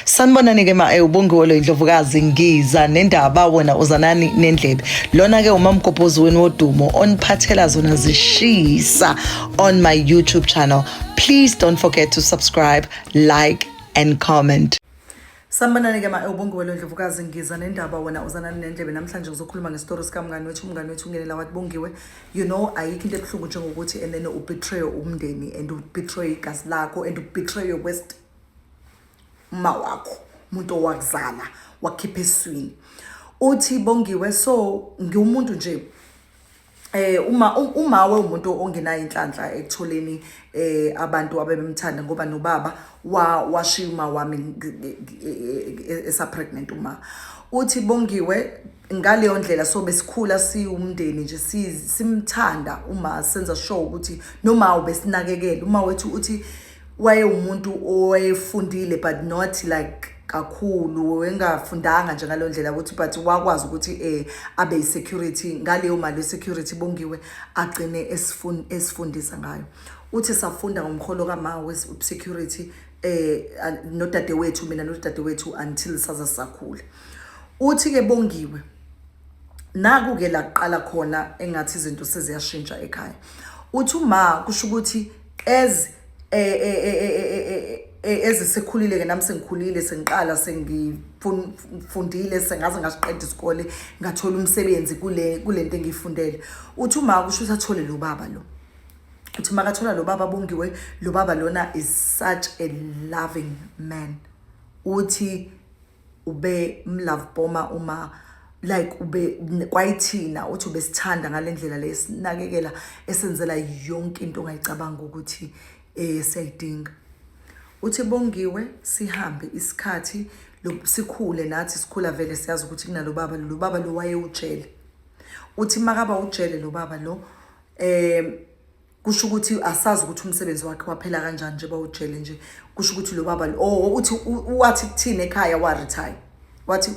Sanibonani ke ubongiwe lo Indlovukazi Ngiza nendaba wona uzanani nendlebe. Lona ke umamgobhozi wenu wodumo oniphathela zona zishisa on my YouTube channel. Please don't forget to subscribe, like and comment. Sanibonani ke ubongiwe lo Indlovukazi Ngiza nendaba wona uzanani nendlebe. Namhlanje ngizokhuluma ngestory sikamngani wethu. Umngani wethu ungenela wathi Bongiwe, you know ayikho into ebuhlungu njengokuthi and then ubetray umndeni and ubetray igazi lakho and ubetray your west ma wakho umuntu owakuzala wakhipha eswini. Uthi Bongiwe, so ngiwumuntu nje uma umuntu ongenayo inhlanhla ekutholeni abantu abebemthanda ngoba nobaba washiya uma wami esa pregnant uma. Uthi Bongiwe, ngaleyo ndlela so besikhula siwumndeni nje simthanda uma senza show ukuthi noma ubesinakekela uma wethu uthi waye umuntu owayefundile but not like kakhulu engafundanga nje ngalo ndlela ukuthi but wakwazi ukuthi abe security ngaleyo mali security Bongiwe agcine esifundisa ngayo. Uthi safunda ngomkholo kama we security nodade wethu mina nodade wethu until saza sakhula. Uthi ke Bongiwe naku ke laqala khona engathi izinto seziyashintsha ekhaya. Uthi uma kusho ukuthi ezisekhulile ke nami sengikhulile sengiqala sengifundile sengaze ngasiqeda isikole ngathola umsebenzi kulento engiyifundele. Uthi uma kusho ukuthi athole lo baba lo. Uthi makathola lo baba Bongiwe, lo baba lona is such a loving man. Uthi ube mlove bomber uma like ube kwayithina uthi ubesithanda ngalendlela lesinakekela esenzela yonke into ongayicabanga ukuthi siyayidinga. Uthi Bongiwe sihambe isikhathi sikhule nathi sikhula vele siyazi ukuthi kunalo baba lo waye ujele. Uthi makaba ujele lo baba lo kusho ukuthi asazi ukuthi umsebenzi wakhe waphela kanjani nje ba ujele nje. Kusho ukuthi lo baba lo uthi wathi kuthina ekhaya wa retire. Wathi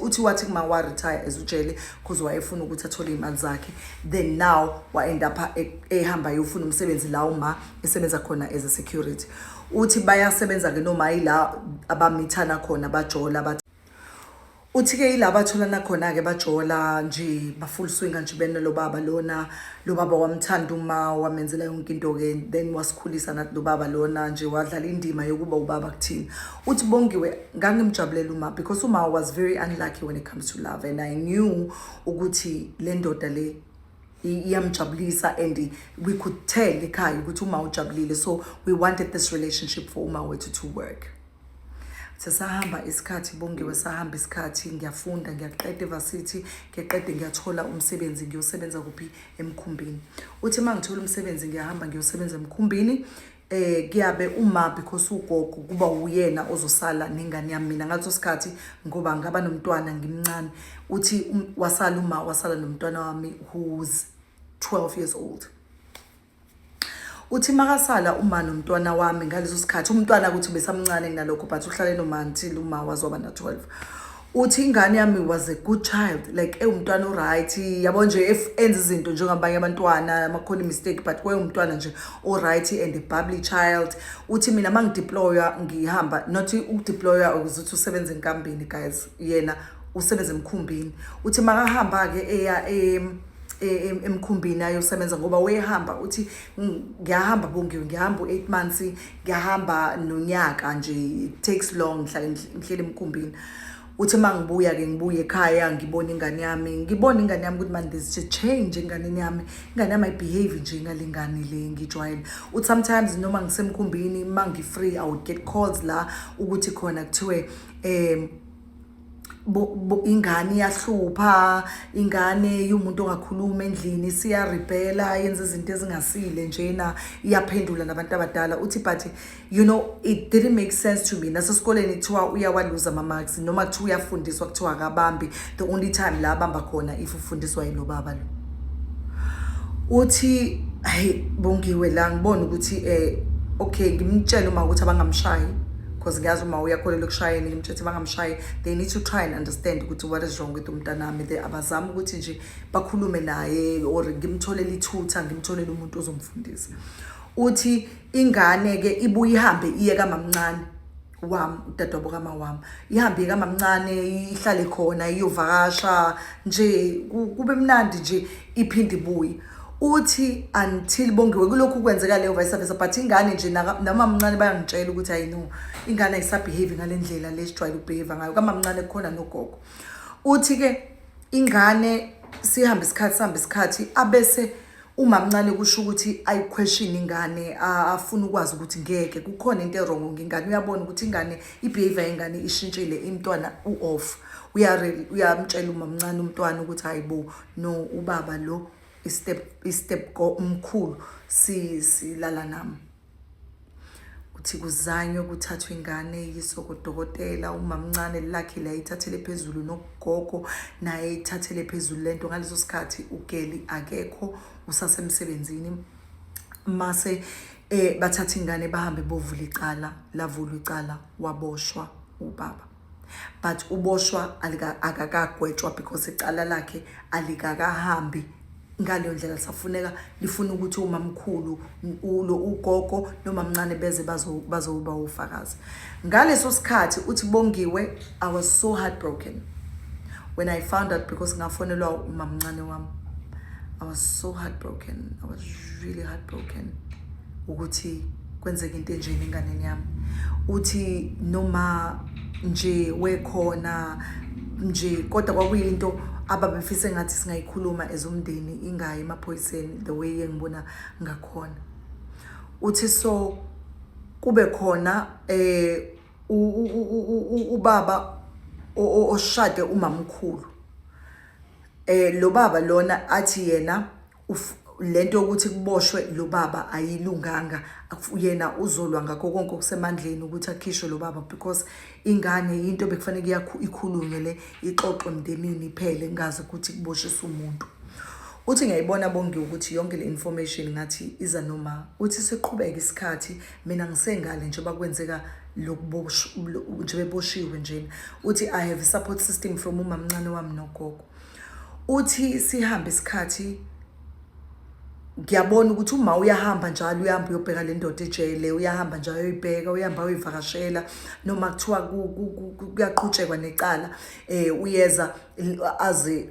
kuma wa retire ezujele because wayefuna ukuthi athole imali zakhe. Then now wa end up ehamba yofuna umsebenzi la uma esebenza khona as a security. Uthi bayasebenza ke noma ila abamithana khona bajola bathi. Uthi ke ila batholana khona ke bajola nje ba full swing nje bene lo baba lona. Lo baba wamthanda uma wamenzela yonke into ke then wasikhulisa nathi lo baba lona nje wadlala indima yokuba ubaba kuthina. Uthi Bongiwe ngangimjabulela uma because uma was very unlucky when it comes to love and I knew ukuthi le ndoda le iyamjabulisa and we could tell ekhaya ukuthi uma ujabulile, so we wanted this relationship for uma wethu to work. Sesahamba isikhathi Bongiwe, sahamba isikhathi ngiyafunda ngiyaqeda evarsity ngiyaqeda ngiyathola umsebenzi ngiyosebenza kuphi eMkhumbini. Uthi mangithola umsebenzi ngiyahamba ngiyosebenza eMkhumbini kuyabe uma because ugogo kuba uyena ozosala nengane yami mina ngaleso sikhathi ngoba ngaba nomntwana ngimncane. Uthi wasala nomntwana wami who's 12 years old. Uthi makasala uma nomntwana wami ngaleso sikhathi umntwana ukuthi besamncane nalokho but uhlale noma until uma wazoba na 12. Uthi ingane yami was a good child like umntwana oright yabo nje enza izinto njengabanye abantwana amakhona mistake but umntwana nje oright and a bubbly child. Uthi mina mangideploya ngihamba not udeploya ukuthi usebenze enkambini guys, yena usebenza eMkhumbini. Uthi makahamba ke eya eMkhumbini ayosebenza ngoba wayehamba uthi ngiyahamba Bongiwe ngihamba 8 months ngiyahamba nonyaka nje it takes long ngihlale eMkhumbini. Uthi mangibuya ke ngibuye ekhaya ngibona ingane yami ukuthi man there's a change ingane yami behave nje ngalengane le ngijwayele. Uthi sometimes noma ngisemkhumbini mangifree I would get calls la ukuthi khona kuthiwe ingane yahlupha, ingane yumuntu ongakhuluma endlini siya rebella yenza izinto ezingasile njena iyaphendula nabantu abadala. Uthi but you know it didn't make sense to me. Nasesikoleni kuthiwa uyawaluza ama marks noma kuthiwa uyafundiswa kuthiwa akabambi, the only time la bamba khona if ufundiswa yilo baba lo. Uthi hey Bongiwe la ngibona ukuthi okay ngimtshela uma ukuthi abangamshayi because ngiyazi uma uyakholela ukushayeni ngimthethe bangamshayi they need to try and understand ukuthi what is wrong with umntanami. They abazama ukuthi nje bakhulume naye or ngimtholela ithutha ngimtholela umuntu ozomfundisa. Uthi ingane ke ibuye ihambe iye kamamncane wami udadewabo kama wami ihambe kamamncane ihlale khona iyovakasha nje kube mnandi nje iphinde ibuye uthi until Bongiwe kulokhu kwenzeka leyo vice versa but ingane nje namamncane bayangitshela ukuthi I know ingane ayisabehave ngalendlela lesijwayele ukubehave ngayo kamamncane khona nogogo uthi ke ingane sihambe isikhathi abese umamncane kusho ukuthi ayiquestion ingane afuna ukwazi ukuthi ngeke kukhona into wrong ngingane uyabona ukuthi ingane ibehavior yengane ishintshile imntwana uoff uyamtshela umamncane umntwana ukuthi hayibo no ubaba lo step umkhulu silala nami uthi kuzanywe kuthathwa ingane yiso kodokotela umamncane lakhe la ithathele phezulu nogogo naye ithathele phezulu lento ngaleso sikhathi ugeli akekho usasemsebenzini mase bathatha ingane bahambe bovula icala lavula icala waboshwa ubaba but uboshwa akakagwetshwa because icala lakhe alikakahambi ngaleyo ndlela safuneka lifuna ukuthi umamkhulu ugogo nomamncane beze bazoba ufakazi ngaleso sikhathi uthi Bongiwe I was so heartbroken when I found out because ngafonelwa umamncane wami I was so heartbroken I was really heartbroken ukuthi kwenzeka into enjeni enganeni yami uthi noma nje wekhona nje kodwa kwakuyinto ababefise ngathi singayikhuluma ezomndeni ingayi emaphoyiseni the way engibona ngakhona uthi so kube khona ubaba oshade umamkhulu lo baba lona athi yena lento ukuthi kuboshwe lo baba ayilunganga yena uzolwa ngakho konke okusemandleni ukuthi akhishwe lo baba because ingane into bekufanele ikhulunywe le ixoxwe emndenini iphele ngazi ukuthi kuboshiswa umuntu uthi ngiyayibona Bongiwe ukuthi yonke le information ngathi iza noma uthi siqhubeka isikhathi mina ngisengale nje bakwenzeka lokuboshwa nje beboshiwe nje uthi I have a support system from umamncane wami nogogo uthi sihambe isikhathi ngiyabona ukuthi uma uyahamba njalo uyahamba uyobheka le ndoda ejele uyahamba njalo uyibheka uyahamba uyivakashela noma kuthiwa kuyaqhutshekwa necala uyeza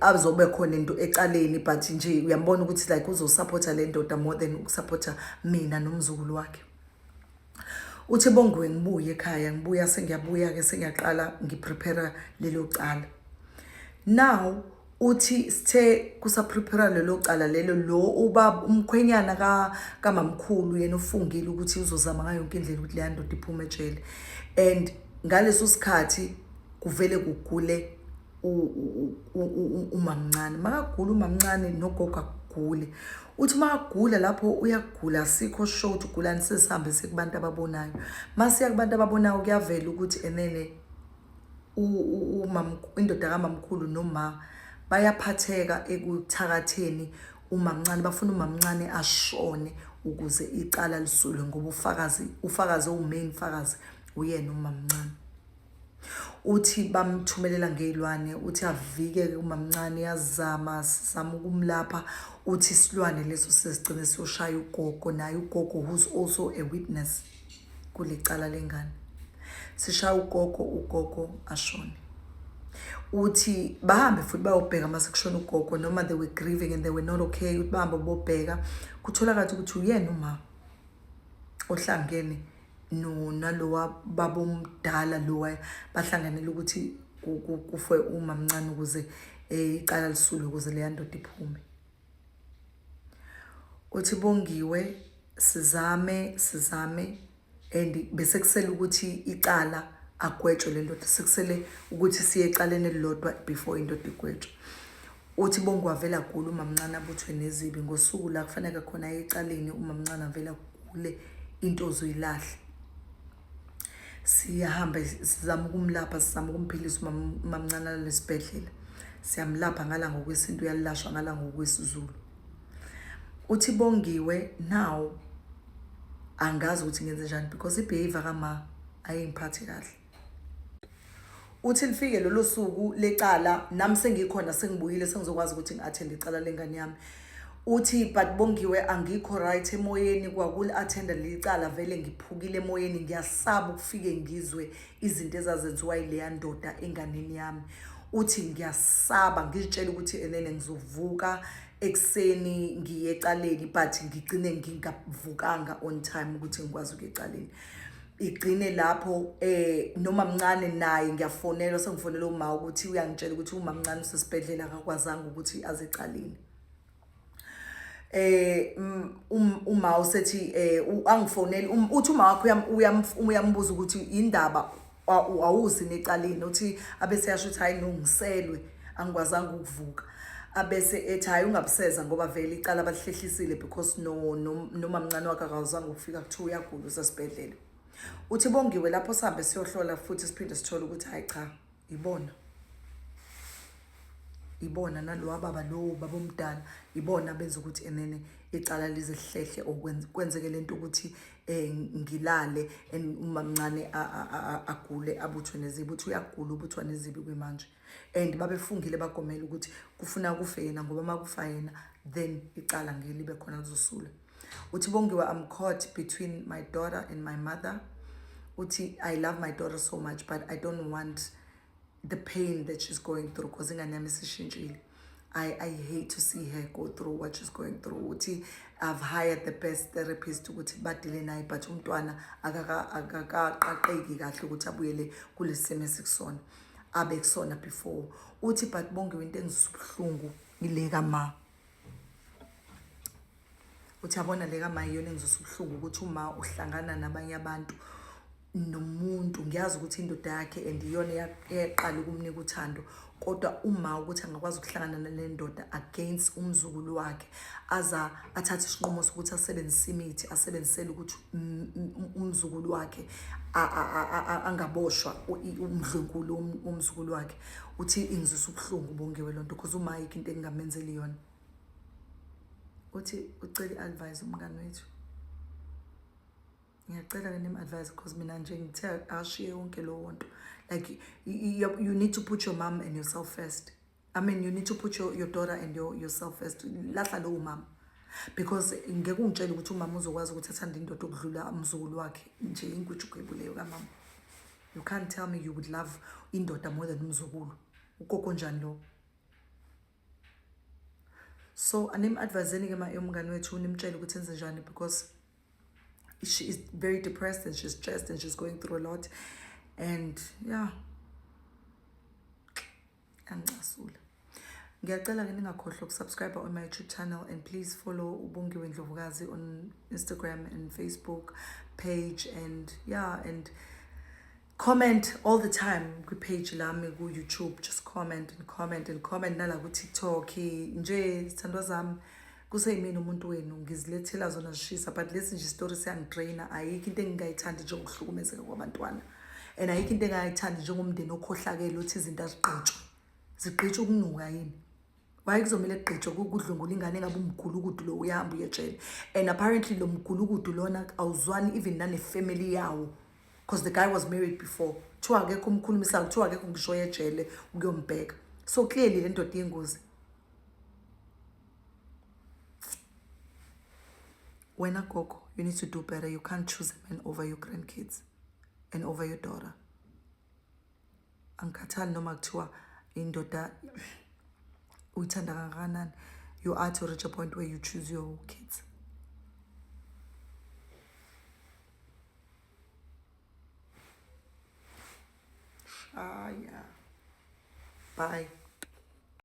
azobe khona into ecaleni but nje uyambona ukuthi like uzosupporta le ndoda more than ukusupporta mina nomzukulu wakhe uthi Bongiwe ngibuye ekhaya ngibuya sengiyabuya ke sengiyaqala ngiprepare lelo cala now uthi sithe kusaprepare lelo cala lelo lo ubaba umkhwenyana kamamkhulu yena ufungile ukuthi uzozama ngayo yonke indlela ukuthi le ndoda iphume ejele and ngaleso sikhathi kuvele kugule umamncane makagula umamncane nogogo akugule uthi makagula lapho uyagula sikho show ukuthi ugulani sesihambe sekubantu ababonayo masiya kubantu ababonayo kuyavela ukuthi enene indoda kamamkhulu noma bayaphatheka ekuthakatheni umamncane bafuna umamncane ashone ukuze icala lisulwe ngoba ufakazi umain fakazi uyena umamncane uthi bamthumelela ngezilwane uthi avike umamncane yazama ukumlapha uthi isilwane leso sesigcine siyoshaya ugogo naye ugogo who's also a witness kulecala lengane sishaya ugogo ashone uthi bahambe futhi bayobheka mase kushona ugogo noma they were grieving and they were not okay uthi bahamba bobheka kutholakala ukuthi uyena uma ohlangene nalowa babomdala lowa bahlanganele ukuthi kufe umamncane ukuze icala lisulwe ukuze le ndoda iphume uthi Bongiwe sizame and bese kusele ukuthi icala agwetshwe le ndoda sekusele ukuthi siye ecaleni elilodwa before indoda igwetshwe uthi Bongiwe avela gula umamncane abuthwe nezibi ngosuku la kufanele khona ecaleni umamncane avela kule into ozoyilahle siyahamba sizama ukumlapha sizama ukumphilisa umamncane lesibhedlela siyamlapha ngala ngokwesintu uyalashwa ngala ngokwesizulu uthi Bongiwe now angazi ukuthi ngenze njani because ibehavior kama ayingiphathi kahle uthi lifike lolo suku lecala nami sengikhona sengibuyile sengizokwazi ukuthi ngiattend icala lengane yami uthi but Bongiwe angikho right emoyeni kwakuli-athenda licala vele ngiphukile emoyeni ngiyasaba ukufike ngizwe izinto ezazenziwa yileya ndoda enganeni yami uthi ngiyasaba ngizitshela ukuthi enene ngizovuka ekseni ngiye ecaleni but ngigcine ngingavukanga on time ukuthi ngikwazi ukuya ecaleni igcine lapho noma mncane naye ngiyafonela sengifonela uma ukuthi uyangitshela ukuthi uma mncane usesibhedlela akakwazanga ukuthi aze ecaleni uma usethi angifonela uthi uma wakho uyambuza ukuthi indaba awuzi necaleni uthi abese yasho ukuthi hayi nongiselwe angikwazanga ukuvuka abese ethi hayi ungabuseza ngoba vele icala balihlehisile because noma mncane wakhe akazange ukufika kuthiwa uyagula usesibhedlela uthi Bongiwe lapho sihambe siyohlola futhi siphinde sithole ukuthi hayi cha ibona nalowa baba lo baba omdala ibona benza ukuthi enene icala lize hlehle okwenzeke lento ukuthi ngilale uma mncane agule abuthwe nezibi uthi uyagula ubuthwa nezibi kwemanje and babefungile bagomela ukuthi kufuna kufe yena ngoba makufa yena then icala ngelibe khona kuzosula uthi Bongiwe I'm caught between my daughter and my mother uthi I love my daughter so much but I don't want the pain that she's going through because I hate to see her go through what she's going through uthi I've hired the best therapist ukuthi badile naye but umntwana akaqaqeki kahle ukuthi abuyele kulesimo esikusona abe kusona before uthi but Bongiwe into engizubhlungu ile kama uthi yabona le kama iyona engizosubhlungu ukuthi uma uhlangana nabanye abantu nomuntu ngiyazi ukuthi indoda yakhe and iyona yaqala ukumnika uthando kodwa uma ukuthi angakwazi ukuhlangana nale ndoda against umzukulu wakhe aza athathe isinqumo sokuthi asebenzise imithi asebenzisele ukuthi umzukulu wakhe angaboshwa umdlwengulu umzukulu wakhe uthi ingizisa ubhlungu Bongiwe lonto because uma yikho into engamenzeli yona uthi ucela advice umngane wethu ngiyacela ngene advice because mina nje ngithe ashiye yonke lo wonto like you need to put your mom and yourself first I mean you need to put your daughter and yourself first lahla lo mama because ngeke ungitshele ukuthi umama uzokwazi ukuthi athande indoda okudlula umzukulu wakhe nje inkujukebuleyo kamama you can't tell me you would love indoda more than umzukulu ukoko njani lo so anim adviseni ke umngane wethu nimtshele ukuthi enze njani because she is very depressed and she's stressed and she's going through a lot and yeah angicasula ngiyacela ke ningakhohlwa ukusubscribe on my YouTube channel and please follow uBongiwe Ndlovukazi on Instagram and Facebook page and yeah and comment all the time ku page lami ku YouTube just comment nala ku TikTok nje sithandwa zami kuseyimini umuntu wenu ngizilethela zona zishisa but lesi nje story siyangidraina ayikho into engingayithandi nje ngokuhlukumezeka kwabantwana and ayikho into engingayithandi nje ngomndeni okhohlakele uthi izinto zigqitshwe ukunuka yini why kuzomela egqitshwe kudlungula ingane engabe umgulukudu lo uyahamba uyetshela and apparently lo mgulukudu lona awuzwani even nane family yawo because the guy was married before kuthiwa akekho umkhulumisayo kuthiwa akekho ngisho yejele ukuyombheka so clearly le ndoda yengozi wena gogo you need to do better you can't choose a man over your grandkids and over your daughter angikhathali noma kuthiwa indoda uyithanda kangakanani you are to reach a point where you choose your kids yeah bye